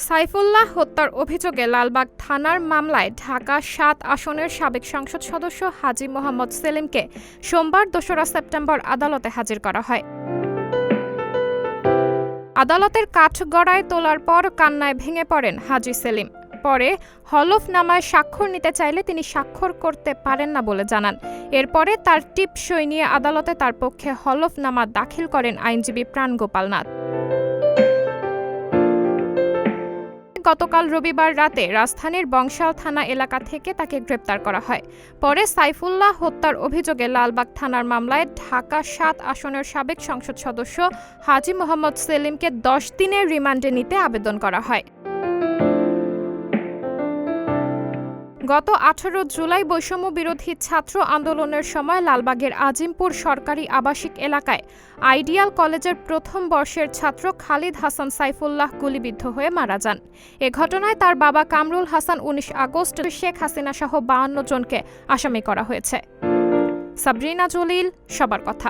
সাইফুল্লাহ হত্যার অভিযোগে লালবাগ থানার মামলায় ঢাকা ৭ আসনের সাবেক সংসদ সদস্য হাজী মোহাম্মদ সেলিমকে সোমবার ২রা সেপ্টেম্বর আদালতে হাজির করা হয়। আদালতের কাঠগড়ায় তোলার পর কান্নায় ভেঙে পড়েন হাজী সেলিম। পরে হলফনামায় স্বাক্ষর নিতে চাইলে তিনি স্বাক্ষর করতে পারেন না বলে জানান। এরপরে তার টিপ সই নিয়ে আদালতে তার পক্ষে হলফনামা দাখিল করেন আইনজীবী প্রাণগোপাল নাথ। গতকাল রবিবার রাতে রাজধানীর বংশাল থানা এলাকা থেকে তাকে গ্রেপ্তার করা হয়। পরে সাইফুল্লাহ হত্যার অভিযোগে লালবাগ থানার মামলায় ঢাকা ৭ আসনের সাবেক সংসদ সদস্য হাজী মোহাম্মদ সেলিমকে ১০ দিনের রিমান্ডে নিতে আবেদন করা হয়। গত ১৮ জুলাই বৈষম্য বিরোধী ছাত্র আন্দোলনের সময় লালবাগের আজিমপুর সরকারি আবাসিক এলাকায় আইডিয়াল কলেজের প্রথম বর্ষের ছাত্র খালিদ হাসান সাইফুল্লাহ গুলিবিদ্ধ হয়ে মারা যান। এ ঘটনায় তার বাবা কামরুল হাসান ১৯ আগস্ট শেখ হাসিনা সহ ৫২ জনকে আসামি করা হয়েছে। সাবরিনা জলিল, সবার কথা।